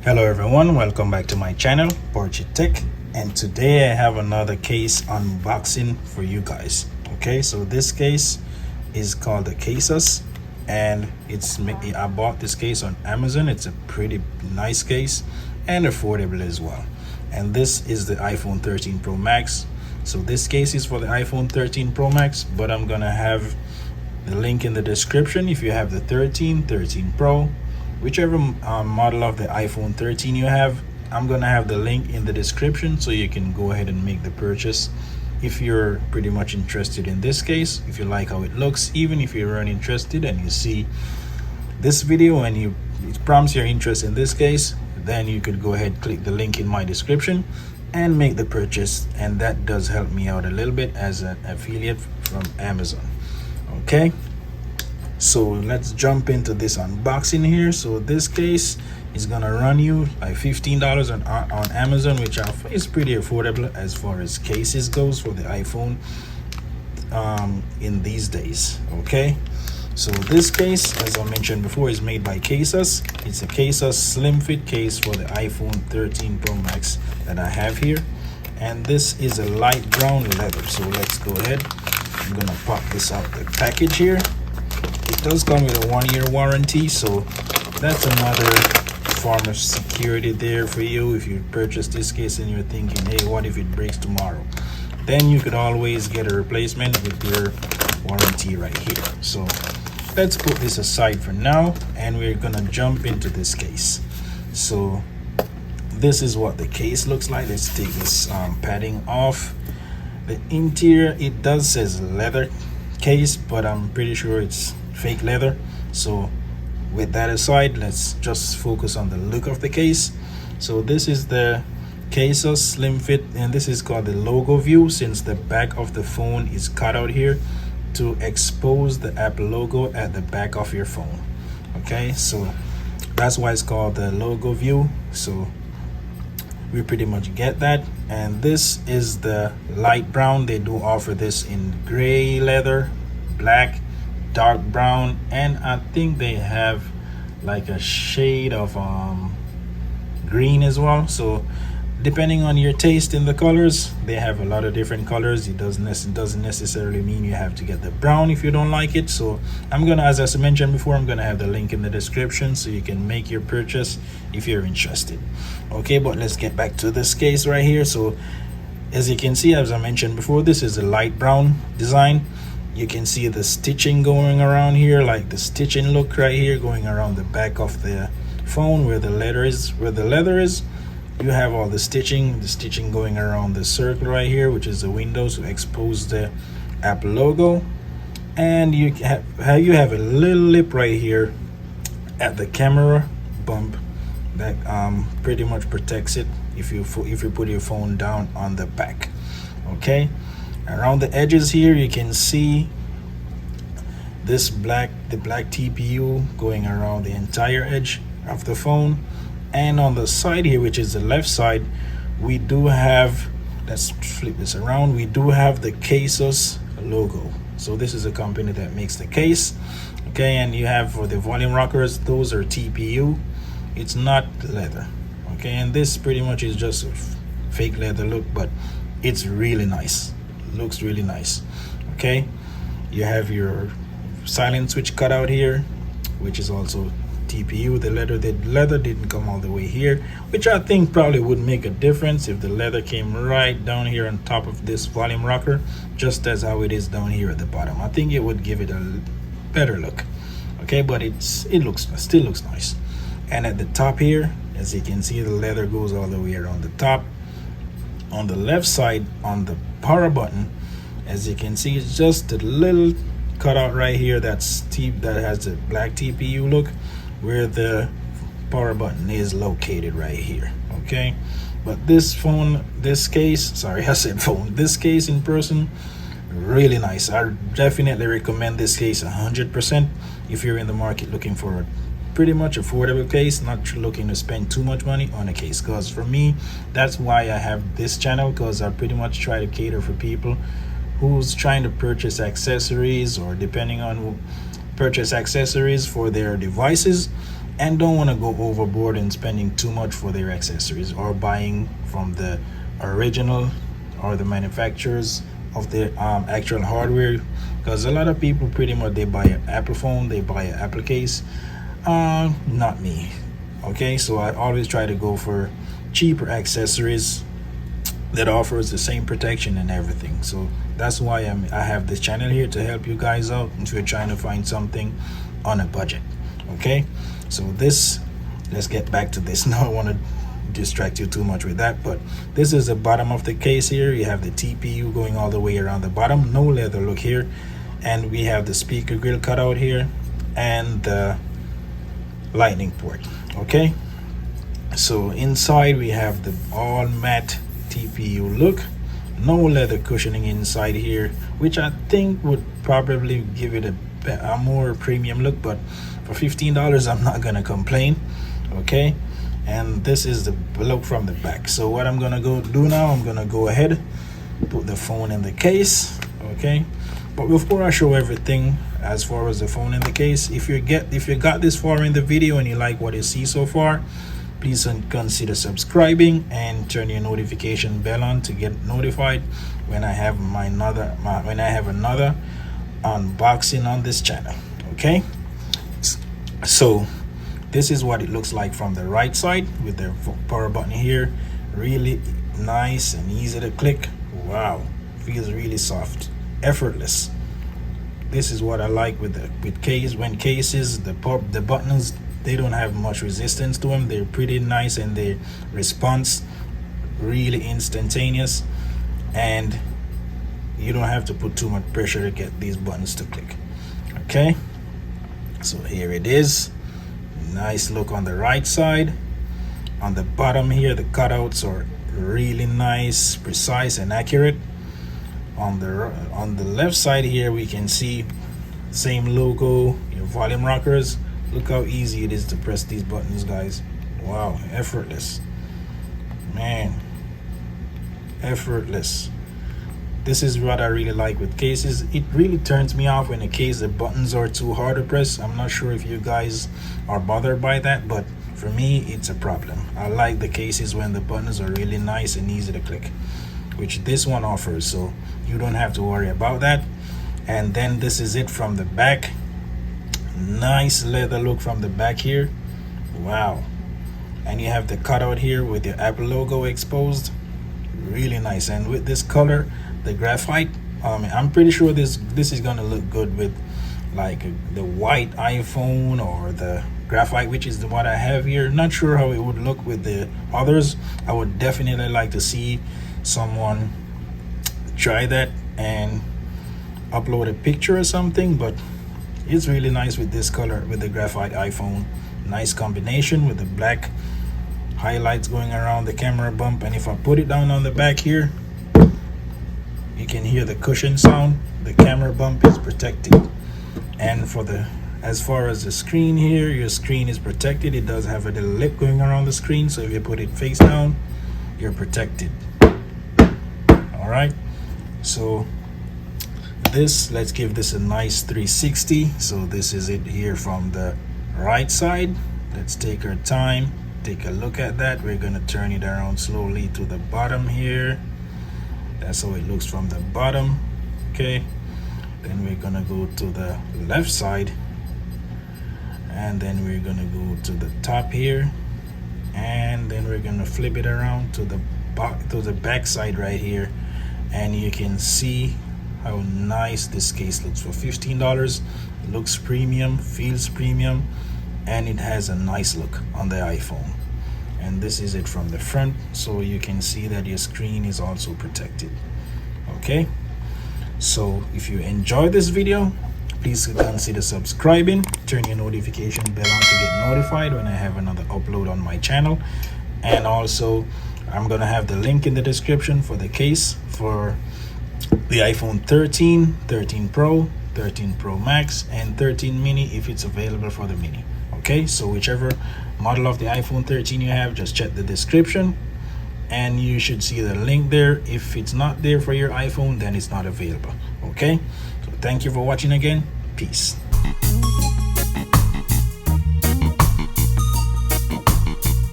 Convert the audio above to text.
Hello everyone, welcome back to my channel, Portrait Tech, and today I have another case unboxing for you guys. Okay, so this case is called the Casus, and I bought this case on Amazon. It's a pretty nice case and affordable as well. And this is the iPhone 13 Pro Max. So this case is for the iPhone 13 Pro Max, but I'm gonna have the link in the description if you have the 13 Pro, whichever model of the iPhone 13 you have. I'm gonna have the link in the description so you can go ahead and make the purchase if you're pretty much interested in this case, if you like how it looks. Even if you're uninterested and you see this video and it prompts your interest in this case, then you could go ahead, click the link in my description and make the purchase, and that does help me out a little bit as an affiliate from Amazon. Okay, so let's jump into this unboxing here. So this case is gonna run you like $15 on Amazon, which is pretty affordable as far as cases goes for the iPhone in these days. Okay, so this case, as I mentioned before, is made by Casus. It's a Casus slim fit case for the iPhone 13 Pro Max that I have here, and this is a light brown leather. So let's go ahead. I'm gonna pop this out the package here. It does come with a 1-year warranty, so that's another form of security there for you. If you purchase this case and you're thinking, hey, what if it breaks tomorrow, then you could always get a replacement with your warranty right here. So let's put this aside for now, and we're gonna jump into this case. So this is what the case looks like. Let's take this padding off. The interior, it does says leather case, but I'm pretty sure it's fake leather. So with that aside, let's just focus on the look of the case. So this is the Casus slim fit, and this is called the logo view, since the back of the phone is cut out here to expose the Apple logo at the back of your phone. Okay, so that's why it's called the logo view. So we pretty much get that. And this is the light brown. They do offer this in gray leather, black, dark brown, and I think they have like a shade of green as well. So depending on your taste in the colors, they have a lot of different colors. It doesn't necessarily mean you have to get the brown if you don't like it. So I'm gonna, as I mentioned before, I'm gonna have the link in the description so you can make your purchase if you're interested. Okay, but let's get back to this case right here. So as you can see, as I mentioned before, this is a light brown design. You can see the stitching going around here, like the stitching look right here going around the back of the phone where the leather is. You have all the stitching going around the circle right here, which is the window to expose the Apple logo. And you have a little lip right here at the camera bump that pretty much protects it if you put your phone down on the back. Okay, around the edges here you can see this black TPU going around the entire edge of the phone. And on the side here, which is the left side, we do have, let's flip this around, we do have the Casus logo. So this is a company that makes the case. Okay, and you have for the volume rockers, those are TPU. It's not leather. Okay, and this pretty much is just a fake leather look, but it's really nice. Looks really nice. Okay, you have your silent switch cut out here, which is also TPU. The leather didn't come all the way here, which I think probably would make a difference if the leather came right down here on top of this volume rocker, just as how it is down here at the bottom. I think it would give it a better look. Okay, but it still looks nice. And at the top here, as you can see, the leather goes all the way around the top. On the left side, on the power button, as you can see, it's just a little cutout right here that has the black TPU look, where the power button is located right here. Okay, but this case in person, really nice. I definitely recommend this case 100% if you're in the market looking for a pretty much affordable case, not looking to spend too much money on a case. Because for me, that's why I have this channel, because I pretty much try to cater for people who's trying to purchase accessories, or depending on purchase accessories for their devices. and don't want to go overboard and spending too much for their accessories, or buying from the original or the manufacturers of the actual hardware, because a lot of people pretty much they buy an Apple phone, they buy an Apple case. Not me. Okay, so I always try to go for cheaper accessories that offers the same protection and everything. So that's why I have this channel here to help you guys out if you're trying to find something on a budget. Okay, so this, let's get back to this. Now I want to distract you too much with that, but this is the bottom of the case here. You have the TPU going all the way around the bottom, no leather look here, and we have the speaker grill cut out here and the lightning port. Okay, so inside we have the all matte TPU look, no leather cushioning inside here, which I think would probably give it a more premium look, but for $15 I'm not gonna complain. Okay, and this is the look from the back. So what I'm gonna go do now, I'm gonna go ahead, put the phone in the case. Okay, but before I show everything as far as the phone in the case, if you got this far in the video and you like what you see so far, please consider subscribing and turn your notification bell on to get notified when I have another unboxing on this channel. Okay, so this is what it looks like from the right side with the power button here. Really nice and easy to click. Wow, feels really soft, effortless. This is what I like with cases. The buttons, they don't have much resistance to them. They're pretty nice and their response really instantaneous, and you don't have to put too much pressure to get these buttons to click. Okay, so here it is. Nice look on the right side. On the bottom here, the cutouts are really nice, precise and accurate. On the left side here, we can see same logo, your volume rockers. Look how easy it is to press these buttons, guys. Wow, effortless, man, effortless. This is what I really like with cases. It really turns me off when the buttons are too hard to press. I'm not sure if you guys are bothered by that, but for me it's a problem. I like the cases when the buttons are really nice and easy to click, which this one offers, so you don't have to worry about that. And then this is it from the back. Nice leather look from the back here. Wow, and you have the cutout here with your Apple logo exposed. Really nice. And with this color, the graphite, I'm pretty sure this is gonna look good with like the white iPhone or the graphite, which is what I have here. Not sure how it would look with the others. I would definitely like to see someone try that and upload a picture or something, but it's really nice with this color with the graphite iPhone. Nice combination with the black highlights going around the camera bump. And if I put it down on the back here, you can hear the cushion sound. The camera bump is protected. And as far as the screen here, your screen is protected. It does have a little lip going around the screen, so if you put it face down, you're protected. All right, so let's give this a nice 360. So this is it here from the right side. Let's take our time, take a look at that. We're gonna turn it around slowly to the bottom here. That's how it looks from the bottom. Okay, then we're gonna go to the left side, and then we're gonna go to the top here, and then we're gonna flip it around to the back side right here, and you can see how nice this case looks for $15. It looks premium, feels premium, and it has a nice look on the iPhone. And this is it from the front, so you can see that your screen is also protected. Okay, so if you enjoyed this video, please consider subscribing, turn your notification bell on to get notified when I have another upload on my channel. And also I'm gonna have the link in the description for the case for the iPhone 13, 13 Pro, 13 Pro Max, and 13 mini if it's available for the mini. Okay, so whichever model of the iPhone 13 you have, just check the description and you should see the link there. If it's not there for your iPhone, then it's not available. Okay, so thank you for watching again. Peace.